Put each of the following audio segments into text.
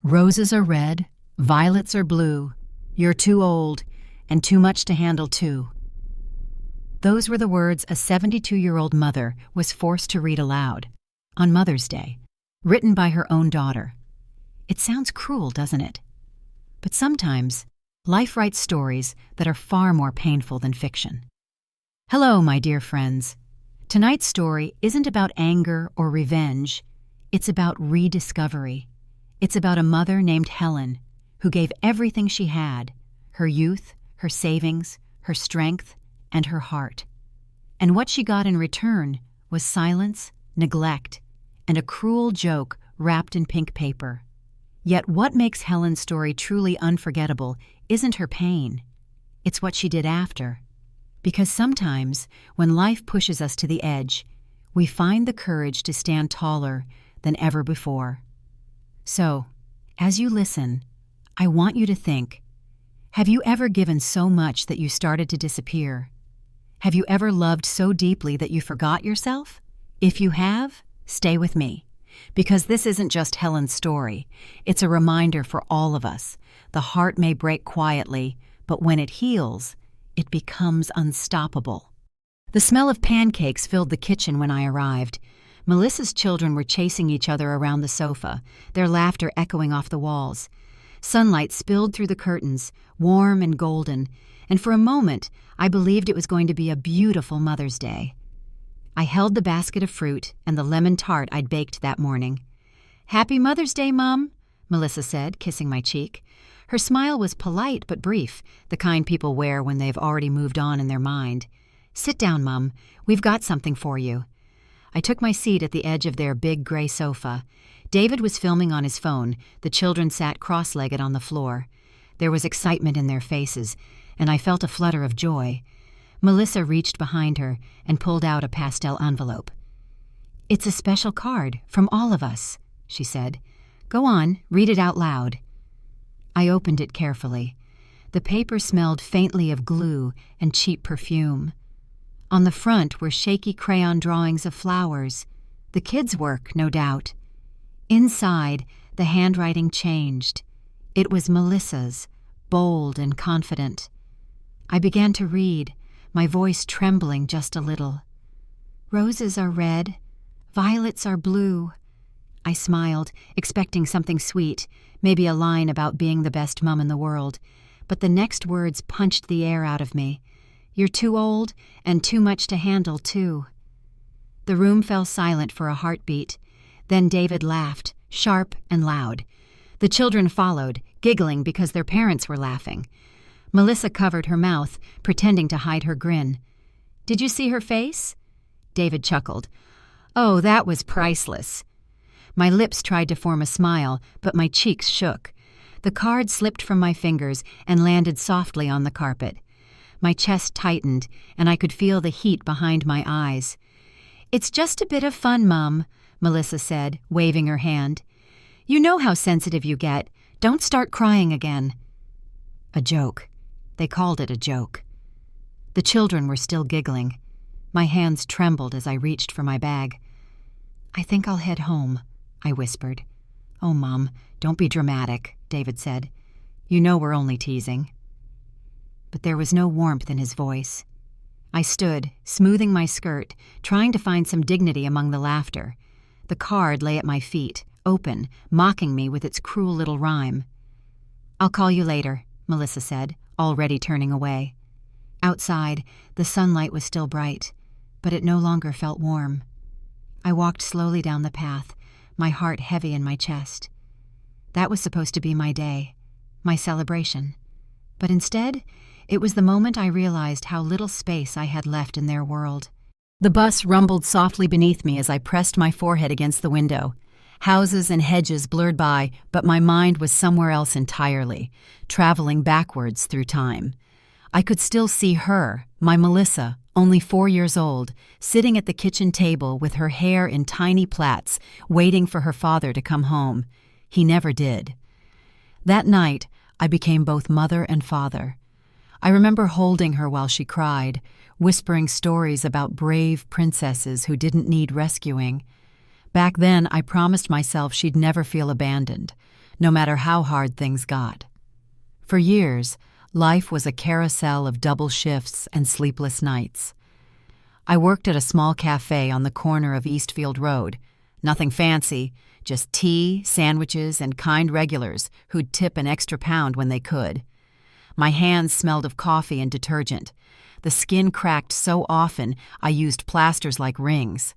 Roses are red, violets are blue. You're too old, and too much to handle too. Those were the words a 72-year-old mother was forced to read aloud on Mother's Day, written by her own daughter. It sounds cruel, doesn't it? But sometimes, life writes stories that are far more painful than fiction. Hello, my dear friends. Tonight's story isn't about anger or revenge. It's about rediscovery. It's about a mother named Helen who gave everything she had, her youth, her savings, her strength, and her heart. And what she got in return was silence, neglect, and a cruel joke wrapped in pink paper. Yet what makes Helen's story truly unforgettable isn't her pain. It's what she did after. Because sometimes, when life pushes us to the edge, we find the courage to stand taller than ever before. So, as you listen, I want you to think, have you ever given so much that you started to disappear? Have you ever loved so deeply that you forgot yourself? If you have, stay with me. Because this isn't just Helen's story. It's a reminder for all of us. The heart may break quietly, but when it heals, it becomes unstoppable. The smell of pancakes filled the kitchen when I arrived. Melissa's children were chasing each other around the sofa, their laughter echoing off the walls. Sunlight spilled through the curtains, warm and golden, and for a moment I believed it was going to be a beautiful Mother's Day. I held the basket of fruit and the lemon tart I'd baked that morning. "Happy Mother's Day, Mom," Melissa said, kissing my cheek. Her smile was polite but brief, the kind people wear when they've already moved on in their mind. "Sit down, Mom. We've got something for you." I took my seat at the edge of their big gray sofa. David was filming on his phone. The children sat cross-legged on the floor. There was excitement in their faces, and I felt a flutter of joy. Melissa reached behind her and pulled out a pastel envelope. "It's a special card from all of us," she said. "Go on, read it out loud." I opened it carefully. The paper smelled faintly of glue and cheap perfume. On the front were shaky crayon drawings of flowers. The kids' work, no doubt. Inside, the handwriting changed. It was Melissa's, bold and confident. I began to read, my voice trembling just a little. "Roses are red, violets are blue." I smiled, expecting something sweet, maybe a line about being the best mom in the world. But the next words punched the air out of me. "You're too old and too much to handle, too." The room fell silent for a heartbeat. Then David laughed, sharp and loud. The children followed, giggling because their parents were laughing. Melissa covered her mouth, pretending to hide her grin. "Did you see her face?" David chuckled. "Oh, that was priceless." My lips tried to form a smile, but my cheeks shook. The card slipped from my fingers and landed softly on the carpet. My chest tightened, and I could feel the heat behind my eyes. "It's just a bit of fun, Mom," Melissa said, waving her hand. "You know how sensitive you get. Don't start crying again." A joke. They called it a joke. The children were still giggling. My hands trembled as I reached for my bag. "I think I'll head home," I whispered. "Oh, Mom, don't be dramatic," David said. "You know we're only teasing." But there was no warmth in his voice. I stood, smoothing my skirt, trying to find some dignity among the laughter. The card lay at my feet, open, mocking me with its cruel little rhyme. "I'll call you later," Melissa said, already turning away. Outside, the sunlight was still bright, but it no longer felt warm. I walked slowly down the path, my heart heavy in my chest. That was supposed to be my day, my celebration. But instead, it was the moment I realized how little space I had left in their world. The bus rumbled softly beneath me as I pressed my forehead against the window. Houses and hedges blurred by, but my mind was somewhere else entirely, traveling backwards through time. I could still see her, my Melissa, only 4 years old, sitting at the kitchen table with her hair in tiny plaits, waiting for her father to come home. He never did. That night, I became both mother and father. I remember holding her while she cried, whispering stories about brave princesses who didn't need rescuing. Back then, I promised myself she'd never feel abandoned. no matter how hard things got. For years, life was a carousel of double shifts and sleepless nights. I worked at a small cafe on the corner of Eastfield Road. Nothing fancy, just tea, sandwiches, and kind regulars who'd tip an extra pound when they could. My hands smelled of coffee and detergent. The skin cracked so often I used plasters like rings.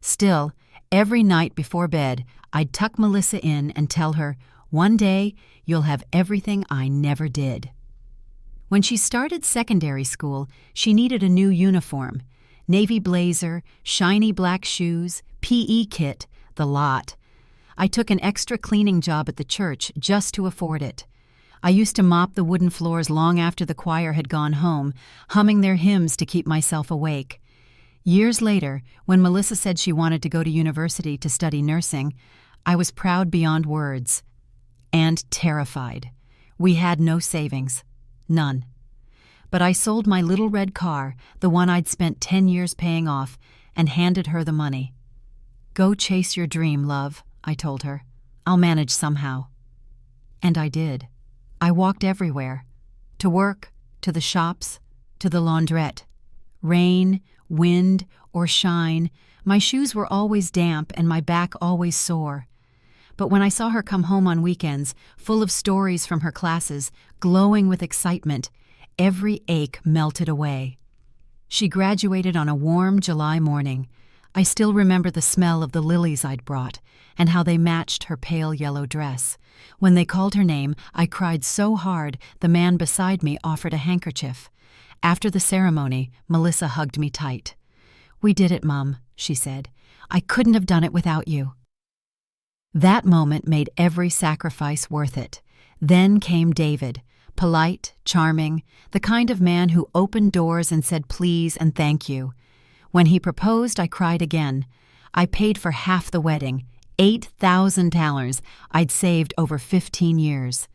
Still, every night before bed, I'd tuck Melissa in and tell her, "One day, you'll have everything I never did." When she started secondary school, she needed a new uniform. Navy blazer, shiny black shoes, PE kit, the lot. I took an extra cleaning job at the church just to afford it. I used to mop the wooden floors long after the choir had gone home, humming their hymns to keep myself awake. Years later, when Melissa said she wanted to go to university to study nursing, I was proud beyond words. And terrified. We had no savings. None. But I sold my little red car, the one I'd spent 10 years paying off, and handed her the money. "Go chase your dream, love," I told her. "I'll manage somehow." And I did. I walked everywhere. To work, to the shops, to the laundrette. Rain, wind, or shine, my shoes were always damp and my back always sore. But when I saw her come home on weekends, full of stories from her classes, glowing with excitement, every ache melted away. She graduated on a warm July morning. I still remember the smell of the lilies I'd brought and how they matched her pale yellow dress. When they called her name, I cried so hard the man beside me offered a handkerchief. After the ceremony, Melissa hugged me tight. "We did it, Mom," she said. "I couldn't have done it without you." That moment made every sacrifice worth it. Then came David, polite, charming, the kind of man who opened doors and said please and thank you. When he proposed, I cried again. I paid for half the wedding, $8,000 I'd saved over 15 years.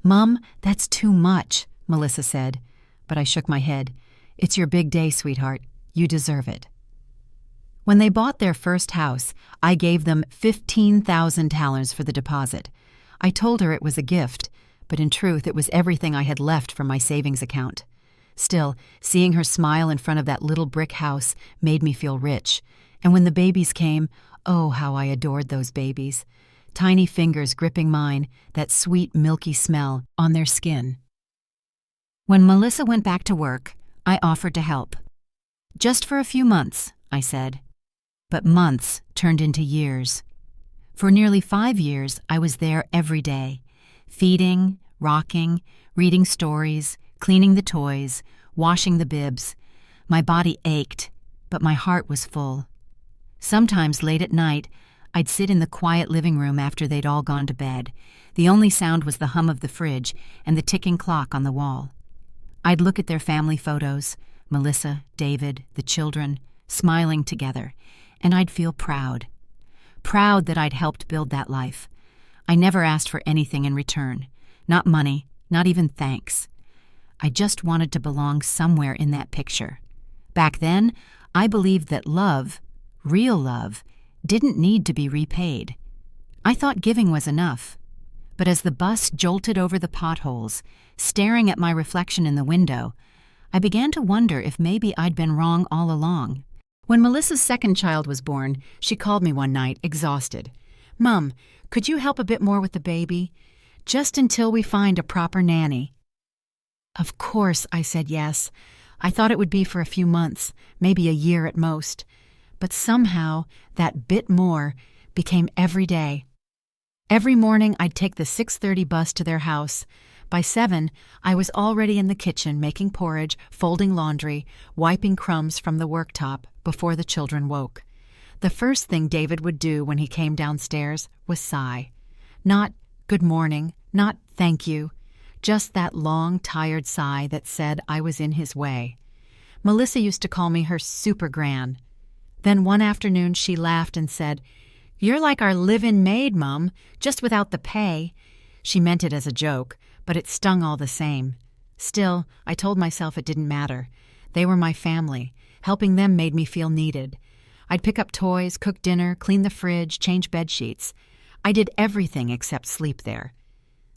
"Mom, that's too much," Melissa said. But I shook my head. "It's your big day, sweetheart. You deserve it." When they bought their first house, I gave them $15,000 for the deposit. I told her it was a gift, but in truth it was everything I had left from my savings account. Still, seeing her smile in front of that little brick house made me feel rich. And when the babies came, oh, how I adored those babies. Tiny fingers gripping mine, that sweet milky smell on their skin. When Melissa went back to work, I offered to help. "Just for a few months," I said. But months turned into years. For nearly 5 years, I was there every day, feeding, rocking, reading stories, cleaning the toys, washing the bibs. My body ached, but my heart was full. Sometimes late at night, I'd sit in the quiet living room after they'd all gone to bed. The only sound was the hum of the fridge and the ticking clock on the wall. I'd look at their family photos, Melissa, David, the children, smiling together, and I'd feel proud. Proud that I'd helped build that life. I never asked for anything in return. Not money, not even thanks. I just wanted to belong somewhere in that picture. Back then, I believed that love, real love, didn't need to be repaid. I thought giving was enough. But as the bus jolted over the potholes, staring at my reflection in the window, I began to wonder if maybe I'd been wrong all along. When Melissa's second child was born, she called me one night, exhausted. "Mom, could you help a bit more with the baby? Just until we find a proper nanny." Of course, I said yes. I thought it would be for a few months, maybe a year at most. But somehow, that bit more became every day. Every morning, I'd take the 6:30 bus to their house. By 7, I was already in the kitchen making porridge, folding laundry, wiping crumbs from the worktop before the children woke. The first thing David would do when he came downstairs was sigh. Not "good morning," not "thank you," just that long, tired sigh that said I was in his way. Melissa used to call me her super gran. Then one afternoon she laughed and said, "You're like our live-in maid, Mum, just without the pay." She meant it as a joke, but it stung all the same. Still, I told myself it didn't matter. They were my family. Helping them made me feel needed. I'd pick up toys, cook dinner, clean the fridge, change bed sheets. I did everything except sleep there.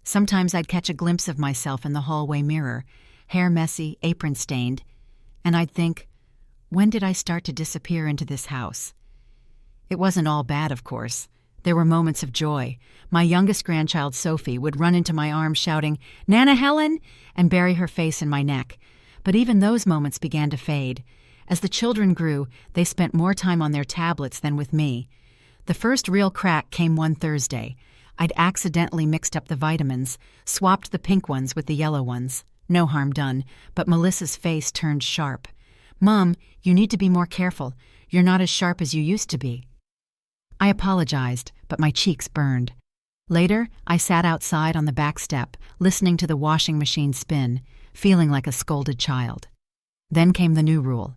Sometimes I'd catch a glimpse of myself in the hallway mirror, hair messy, apron stained, and I'd think, when did I start to disappear into this house? It wasn't all bad, of course. There were moments of joy. My youngest grandchild, Sophie, would run into my arms shouting, "Nana Helen!" and bury her face in my neck. But even those moments began to fade. As the children grew, they spent more time on their tablets than with me. The first real crack came one Thursday. I'd accidentally mixed up the vitamins, swapped the pink ones with the yellow ones. No harm done, but Melissa's face turned sharp. "Mom, you need to be more careful. You're not as sharp as you used to be." I apologized, but my cheeks burned. Later, I sat outside on the back step, listening to the washing machine spin, feeling like a scolded child. Then came the new rule.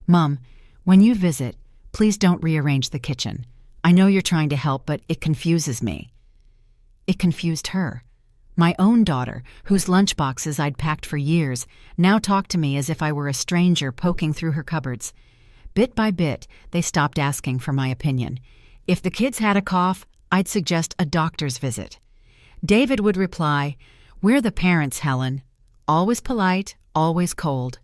"Mom, when you visit, please don't rearrange the kitchen. I know you're trying to help, but it confuses me." It confused her. My own daughter, whose lunchboxes I'd packed for years, now talked to me as if I were a stranger poking through her cupboards. Bit by bit, they stopped asking for my opinion. If the kids had a cough, I'd suggest a doctor's visit. David would reply, "We're the parents, Helen." Always polite, always cold.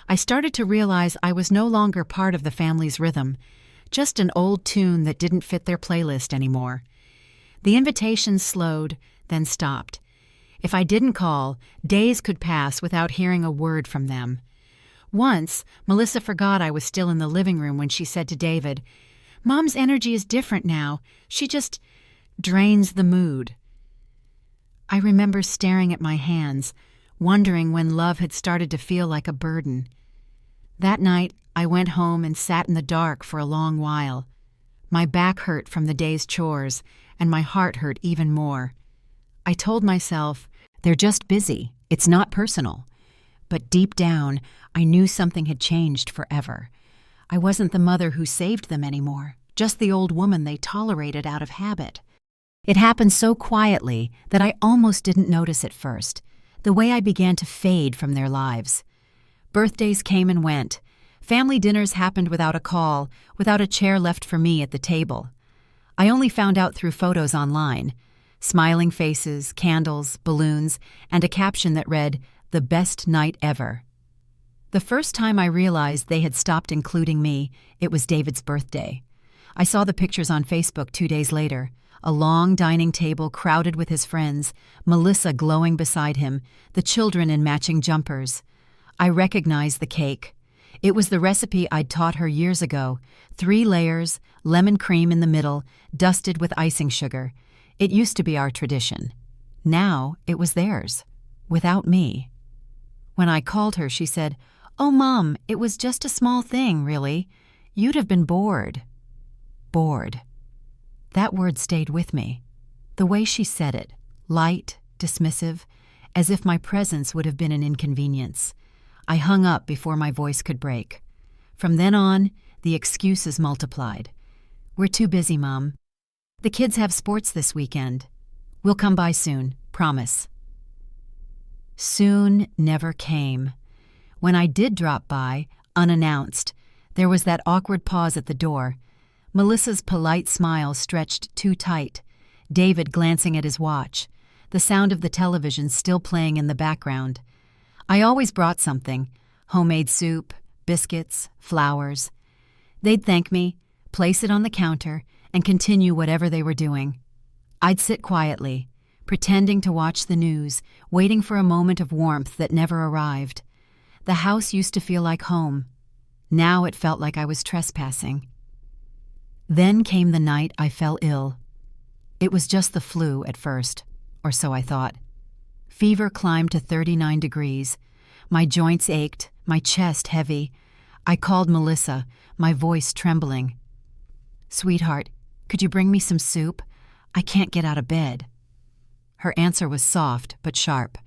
I started to realize I was no longer part of the family's rhythm, just an old tune that didn't fit their playlist anymore. The invitations slowed, then stopped. If I didn't call, days could pass without hearing a word from them. Once, Melissa forgot I was still in the living room when she said to David, "Mom's energy is different now. She just drains the mood." I remember staring at my hands, wondering when love had started to feel like a burden. That night, I went home and sat in the dark for a long while. My back hurt from the day's chores, and my heart hurt even more. I told myself, they're just busy, it's not personal. But deep down, I knew something had changed forever. I wasn't the mother who saved them anymore, just the old woman they tolerated out of habit. It happened so quietly that I almost didn't notice at first, the way I began to fade from their lives. Birthdays came and went. Family dinners happened without a call, without a chair left for me at the table. I only found out through photos online. Smiling faces, candles, balloons, and a caption that read, "The best night ever." The first time I realized they had stopped including me, it was David's birthday. I saw the pictures on Facebook 2 days later. A long dining table crowded with his friends, Melissa glowing beside him, the children in matching jumpers. I recognized the cake. It was the recipe I'd taught her years ago. 3 layers, lemon cream in the middle, dusted with icing sugar. It used to be our tradition. Now it was theirs, without me. When I called her, she said, "Oh, Mom, it was just a small thing, really. You'd have been bored." Bored. That word stayed with me. The way she said it, light, dismissive, as if my presence would have been an inconvenience. I hung up before my voice could break. From then on, the excuses multiplied. "We're too busy, Mom. The kids have sports this weekend. We'll come by soon, promise." Soon never came. When I did drop by, unannounced, there was that awkward pause at the door. Melissa's polite smile stretched too tight, David glancing at his watch, the sound of the television still playing in the background. I always brought something, homemade soup, biscuits, flowers. They'd thank me, place it on the counter, and continue whatever they were doing. I'd sit quietly, pretending to watch the news, waiting for a moment of warmth that never arrived. The house used to feel like home. Now it felt like I was trespassing. Then came the night I fell ill. It was just the flu at first, or so I thought. Fever climbed to 39 degrees. My joints ached, my chest heavy. I called Melissa, my voice trembling. "Sweetheart, could you bring me some soup? I can't get out of bed." Her answer was soft but sharp.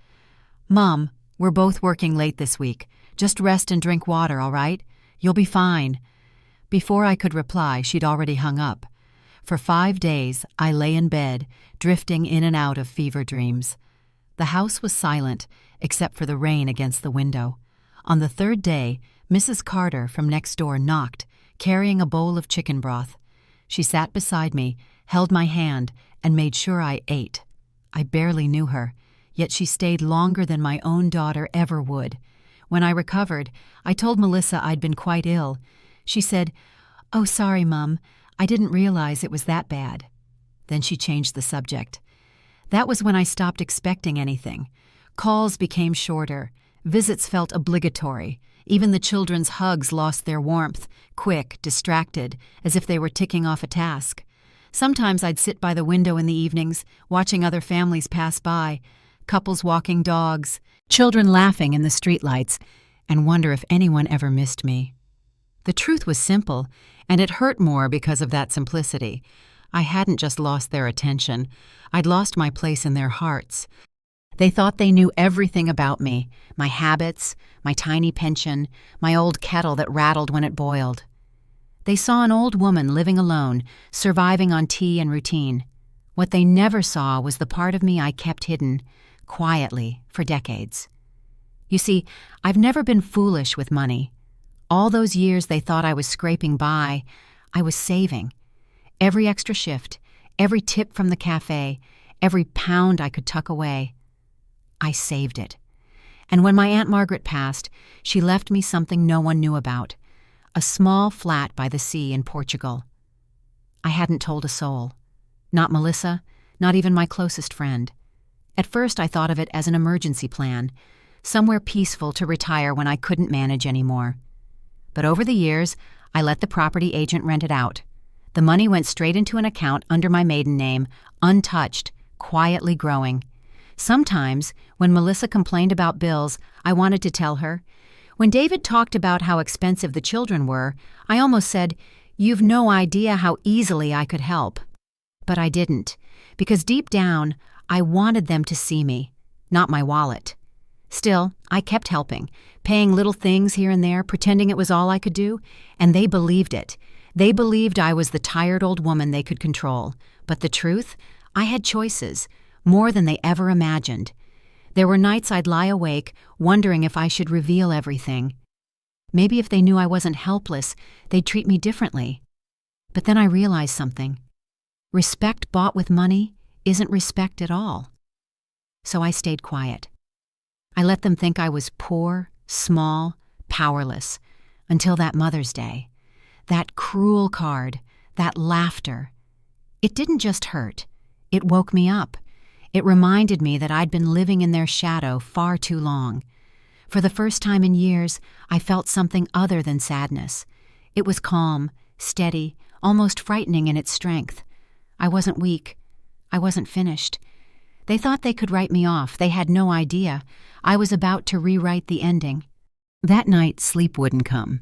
"Mom, we're both working late this week. Just rest and drink water, all right? You'll be fine." Before I could reply, she'd already hung up. For 5 days, I lay in bed, drifting in and out of fever dreams. The house was silent, except for the rain against the window. On the 3rd day, Mrs. Carter from next door knocked, carrying a bowl of chicken broth. She sat beside me, held my hand, and made sure I ate. I barely knew her, yet she stayed longer than my own daughter ever would. When I recovered, I told Melissa I'd been quite ill. She said, "Oh, sorry, Mum. I didn't realize it was that bad." Then she changed the subject. That was when I stopped expecting anything. Calls became shorter. Visits felt obligatory. Even the children's hugs lost their warmth, quick, distracted, as if they were ticking off a task. Sometimes I'd sit by the window in the evenings, watching other families pass by, couples walking dogs, children laughing in the streetlights, and wonder if anyone ever missed me. The truth was simple, and it hurt more because of that simplicity. I hadn't just lost their attention. I'd lost my place in their hearts. They thought they knew everything about me, my habits, my tiny pension, my old kettle that rattled when it boiled. They saw an old woman living alone, surviving on tea and routine. What they never saw was the part of me I kept hidden, quietly, for decades. You see, I've never been foolish with money. All those years they thought I was scraping by, I was saving. Every extra shift, every tip from the cafe, every pound I could tuck away. I saved it. And when my Aunt Margaret passed, she left me something no one knew about. A small flat by the sea in Portugal. I hadn't told a soul. Not Melissa, not even my closest friend. At first I thought of it as an emergency plan, somewhere peaceful to retire when I couldn't manage anymore. But over the years, I let the property agent rent it out. The money went straight into an account under my maiden name, untouched, quietly growing. Sometimes, when Melissa complained about bills, I wanted to tell her. When David talked about how expensive the children were, I almost said, "You've no idea how easily I could help." But I didn't, because deep down, I wanted them to see me, not my wallet. Still, I kept helping, paying little things here and there, pretending it was all I could do, and they believed it. They believed I was the tired old woman they could control. But the truth? I had choices, more than they ever imagined. There were nights I'd lie awake, wondering if I should reveal everything. Maybe if they knew I wasn't helpless, they'd treat me differently. But then I realized something. Respect bought with money isn't respect at all. So I stayed quiet. I let them think I was poor, small, powerless, until that Mother's Day. That cruel card, that laughter. It didn't just hurt. It woke me up. It reminded me that I'd been living in their shadow far too long. For the first time in years, I felt something other than sadness. It was calm, steady, almost frightening in its strength. I wasn't weak. I wasn't finished. They thought they could write me off. They had no idea. I was about to rewrite the ending. That night, sleep wouldn't come.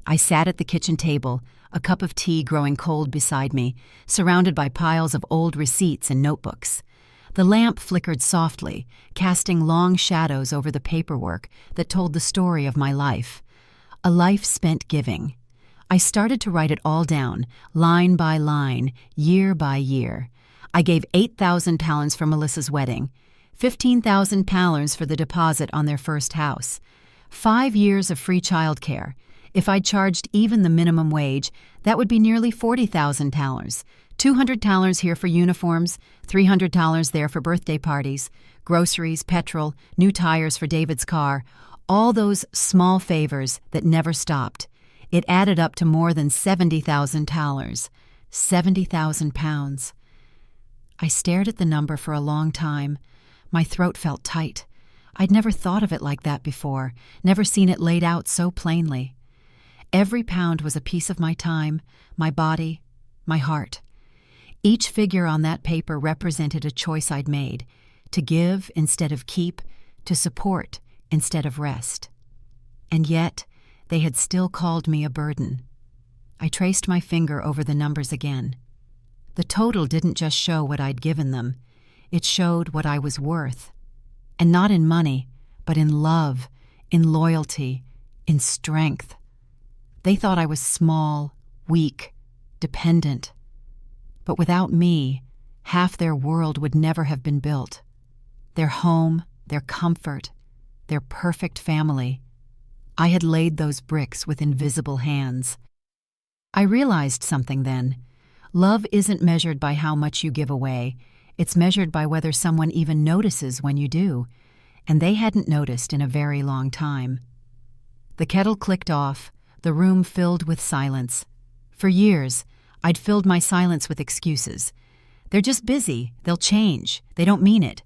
I sat at the kitchen table, a cup of tea growing cold beside me, surrounded by piles of old receipts and notebooks. The lamp flickered softly, casting long shadows over the paperwork that told the story of my life. A life spent giving. I started to write it all down, line by line, year by year. I gave £8,000 for Melissa's wedding, £15,000 for the deposit on their first house, 5 years of free childcare. If I'd charged even the minimum wage, that would be nearly $40,000. $200 here for uniforms, $300 there for birthday parties, groceries, petrol, new tires for David's car, all those small favors that never stopped. It added up to more than $70,000. 70,000 pounds. I stared at the number for a long time. My throat felt tight. I'd never thought of it like that before, never seen it laid out so plainly. Every pound was a piece of my time, my body, my heart. Each figure on that paper represented a choice I'd made, to give instead of keep, to support instead of rest. And yet, they had still called me a burden. I traced my finger over the numbers again. The total didn't just show what I'd given them. It showed what I was worth. And not in money, but in love, in loyalty, in strength. They thought I was small, weak, dependent. But without me, half their world would never have been built. Their home, their comfort, their perfect family. I had laid those bricks with invisible hands. I realized something then. Love isn't measured by how much you give away. It's measured by whether someone even notices when you do, and they hadn't noticed in a very long time. The kettle clicked off, the room filled with silence. For years, I'd filled my silence with excuses. They're just busy, they'll change, they don't mean it.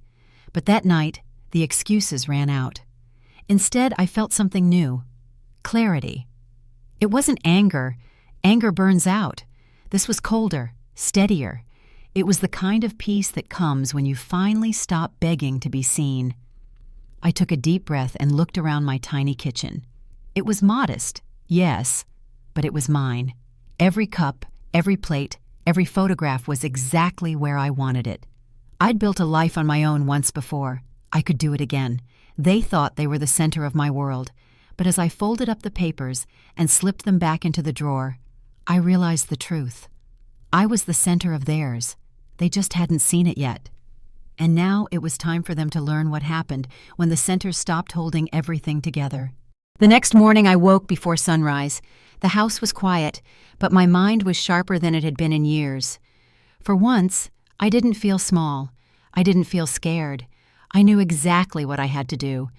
But that night, the excuses ran out. Instead, I felt something new. Clarity. It wasn't anger. Anger burns out. This was colder, steadier. It was the kind of peace that comes when you finally stop begging to be seen. I took a deep breath and looked around my tiny kitchen. It was modest, yes, but it was mine. Every cup, every plate, every photograph was exactly where I wanted it. I'd built a life on my own once before. I could do it again. They thought they were the center of my world, but as I folded up the papers and slipped them back into the drawer, I realized the truth. I was the center of theirs. They just hadn't seen it yet. And now it was time for them to learn what happened when the center stopped holding everything together. The next morning I woke before sunrise. The house was quiet, but my mind was sharper than it had been in years. For once, I didn't feel small. I didn't feel scared. I knew exactly what I had to do.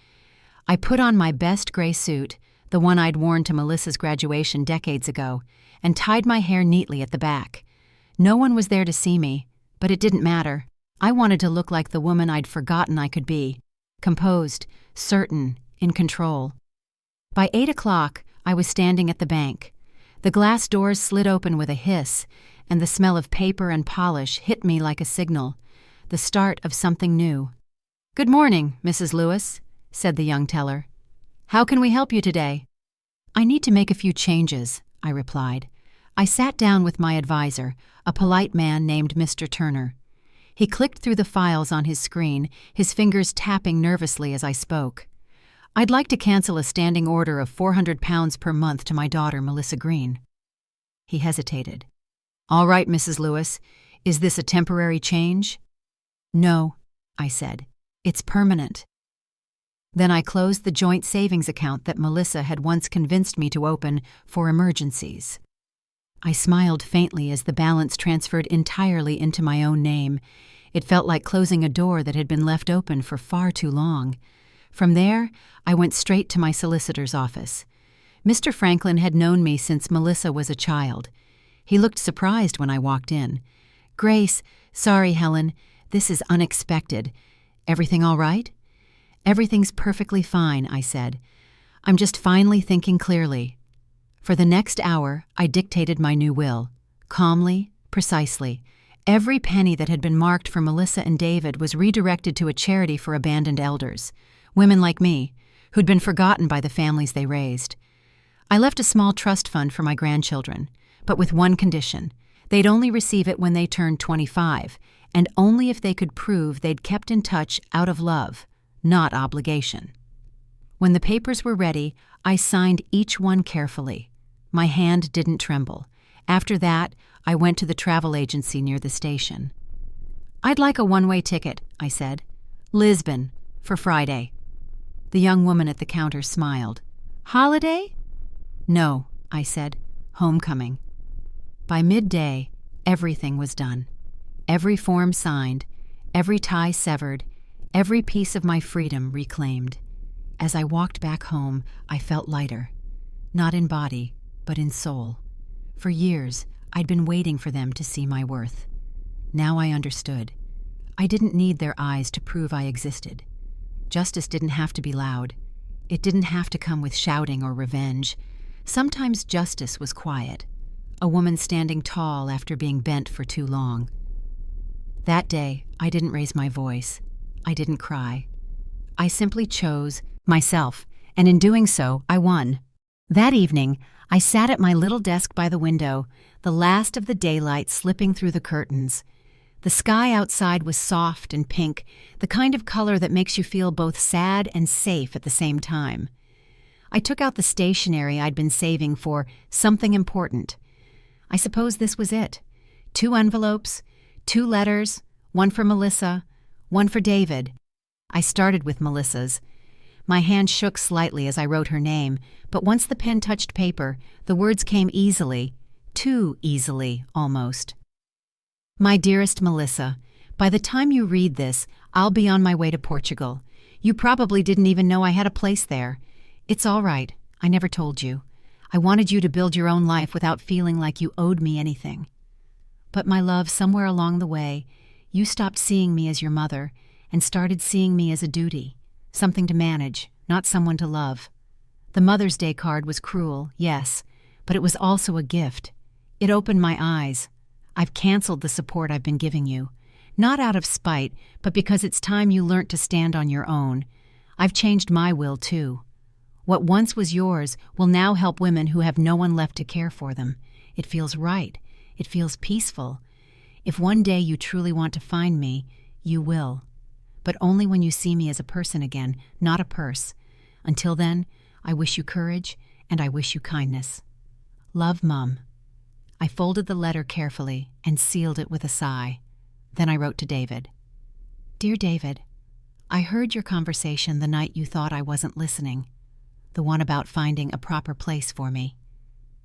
I put on my best gray suit, the one I'd worn to Melissa's graduation decades ago, and tied my hair neatly at the back. No one was there to see me, but it didn't matter. I wanted to look like the woman I'd forgotten I could be, composed, certain, in control. By 8 o'clock, I was standing at the bank. The glass doors slid open with a hiss, and the smell of paper and polish hit me like a signal, the start of something new. "Good morning, Mrs. Lewis," said the young teller. "How can we help you today?" "I need to make a few changes," I replied. I sat down with my advisor, a polite man named Mr. Turner. He clicked through the files on his screen, his fingers tapping nervously as I spoke. "I'd like to cancel a standing order of £400 per month to my daughter, Melissa Green." He hesitated. "All right, Mrs. Lewis. Is this a temporary change?" "No," I said. "It's permanent." Then I closed the joint savings account that Melissa had once convinced me to open for emergencies. I smiled faintly as the balance transferred entirely into my own name. It felt like closing a door that had been left open for far too long. From there, I went straight to my solicitor's office. Mr. Franklin had known me since Melissa was a child. He looked surprised when I walked in. "Grace, sorry, Helen, this is unexpected. Everything all right?" "Everything's perfectly fine," I said. "I'm just finally thinking clearly." For the next hour, I dictated my new will, calmly, precisely. Every penny that had been marked for Melissa and David was redirected to a charity for abandoned elders, women like me, who'd been forgotten by the families they raised. I left a small trust fund for my grandchildren, but with one condition. They'd only receive it when they turned 25, and only if they could prove they'd kept in touch out of love, not obligation. When the papers were ready, I signed each one carefully. My hand didn't tremble. After that, I went to the travel agency near the station. "I'd like a one-way ticket," I said. "Lisbon, for Friday." The young woman at the counter smiled. "Holiday?" "No," I said. "Homecoming." By midday, everything was done. Every form signed, every tie severed, every piece of my freedom reclaimed. As I walked back home, I felt lighter. Not in body, but in soul. For years, I'd been waiting for them to see my worth. Now I understood. I didn't need their eyes to prove I existed. Justice didn't have to be loud. It didn't have to come with shouting or revenge. Sometimes justice was quiet, a woman standing tall after being bent for too long. That day, I didn't raise my voice. I didn't cry. I simply chose myself, and in doing so, I won. That evening, I sat at my little desk by the window, the last of the daylight slipping through the curtains. The sky outside was soft and pink, the kind of color that makes you feel both sad and safe at the same time. I took out the stationery I'd been saving for something important. I suppose this was it. 2 envelopes, 2 letters, one for Melissa, one for David. I started with Melissa's. My hand shook slightly as I wrote her name, but once the pen touched paper, the words came easily, too easily, almost. "My dearest Melissa, By the time you read this, I'll be on my way to Portugal. You probably didn't even know I had a place there. It's all right. I never told you. I wanted you to build your own life without feeling like you owed me anything. But my love, somewhere along the way, you stopped seeing me as your mother and started seeing me as a duty, something to manage, not someone to love. The Mother's Day card was cruel, yes, but it was also a gift. It opened my eyes. I've canceled the support I've been giving you. Not out of spite, but because it's time you learnt to stand on your own. I've changed my will, too. What once was yours will now help women who have no one left to care for them. It feels right. It feels peaceful. If one day you truly want to find me, you will. But only when you see me as a person again, not a purse. Until then, I wish you courage, and I wish you kindness. Love, Mum. I folded the letter carefully and sealed it with a sigh. Then I wrote to David. Dear David, I heard your conversation the night you thought I wasn't listening, the one about finding a proper place for me.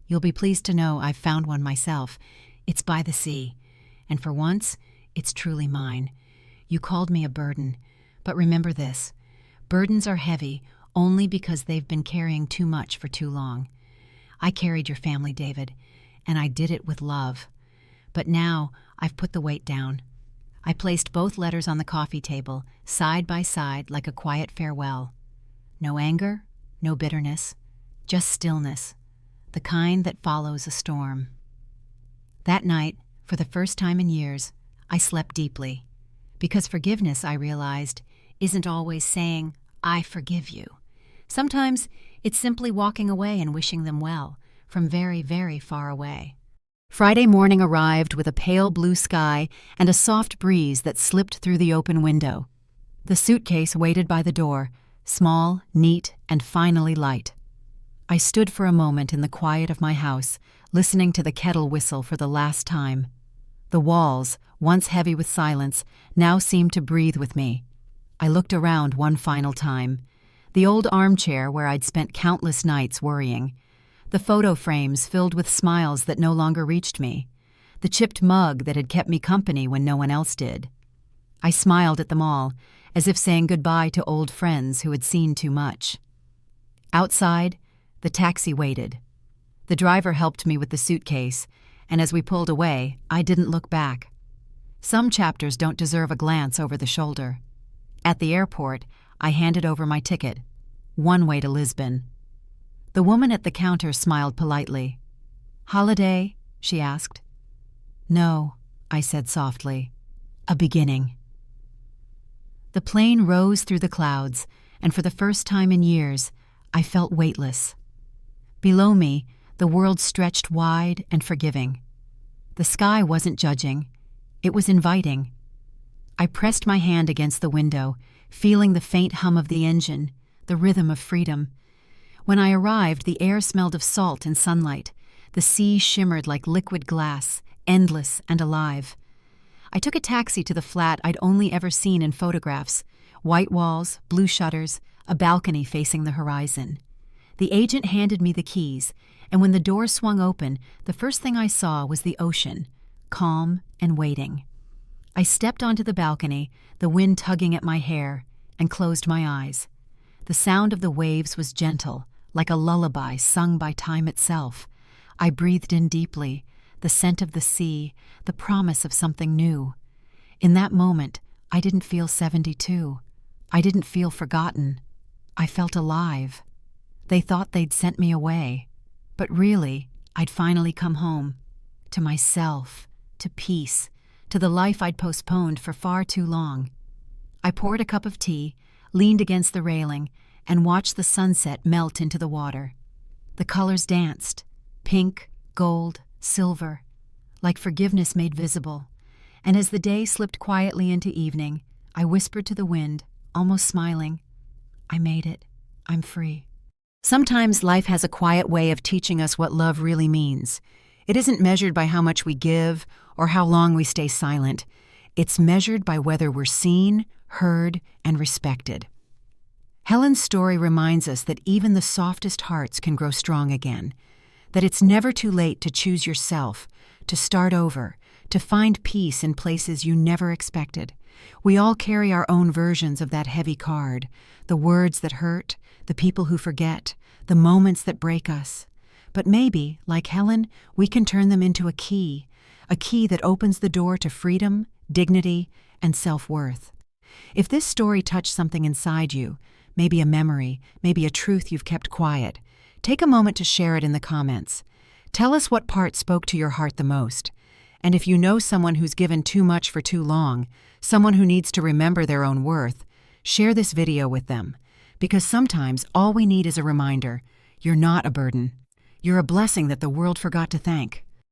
You'll be pleased to know I've found one myself. It's by the sea, and for once, it's truly mine. You called me a burden, but remember this. Burdens are heavy only because they've been carrying too much for too long. I carried your family, David, and I did it with love. But now I've put the weight down. I placed both letters on the coffee table, side by side like a quiet farewell. No anger, no bitterness, just stillness, the kind that follows a storm. That night, for the first time in years, I slept deeply. Because forgiveness, I realized, isn't always saying, I forgive you. Sometimes it's simply walking away and wishing them well, from very, very far away. Friday morning arrived with a pale blue sky and a soft breeze that slipped through the open window. The suitcase waited by the door, small, neat, and finally light. I stood for a moment in the quiet of my house, listening to the kettle whistle for the last time. The walls, once heavy with silence, now seemed to breathe with me. I looked around one final time. The old armchair where I'd spent countless nights worrying. The photo frames filled with smiles that no longer reached me. The chipped mug that had kept me company when no one else did. I smiled at them all, as if saying goodbye to old friends who had seen too much. Outside, the taxi waited. The driver helped me with the suitcase, and as we pulled away, I didn't look back. Some chapters don't deserve a glance over the shoulder. At the airport, I handed over my ticket. One way to Lisbon. The woman at the counter smiled politely. Holiday? She asked. No, I said softly. A beginning. The plane rose through the clouds, and for the first time in years, I felt weightless. Below me, the world stretched wide and forgiving. The sky wasn't judging. It was inviting. I pressed my hand against the window, feeling the faint hum of the engine, the rhythm of freedom. When I arrived, the air smelled of salt and sunlight. The sea shimmered like liquid glass, endless and alive. I took a taxi to the flat I'd only ever seen in photographs. White walls, blue shutters, a balcony facing the horizon. The agent handed me the keys, and when the door swung open, the first thing I saw was the ocean, calm and waiting. I stepped onto the balcony, the wind tugging at my hair, and closed my eyes. The sound of the waves was gentle, like a lullaby sung by time itself. I breathed in deeply, the scent of the sea, the promise of something new. In that moment, I didn't feel 72. I didn't feel forgotten. I felt alive. They thought they'd sent me away. But really, I'd finally come home. To myself, to peace, to the life I'd postponed for far too long. I poured a cup of tea, leaned against the railing, and watched the sunset melt into the water. The colors danced, pink, gold, silver, like forgiveness made visible. And as the day slipped quietly into evening, I whispered to the wind, almost smiling, I made it. I'm free. Sometimes life has a quiet way of teaching us what love really means. It isn't measured by how much we give or how long we stay silent. It's measured by whether we're seen, heard, and respected. Helen's story reminds us that even the softest hearts can grow strong again, that it's never too late to choose yourself, to start over, to find peace in places you never expected. We all carry our own versions of that heavy card, the words that hurt, the people who forget, the moments that break us. But maybe, like Helen, we can turn them into a key that opens the door to freedom, dignity, and self-worth. If this story touched something inside you, maybe a memory, maybe a truth you've kept quiet, take a moment to share it in the comments. Tell us what part spoke to your heart the most. And if you know someone who's given too much for too long, someone who needs to remember their own worth, share this video with them. Because sometimes all we need is a reminder, you're not a burden. You're a blessing that the world forgot to thank.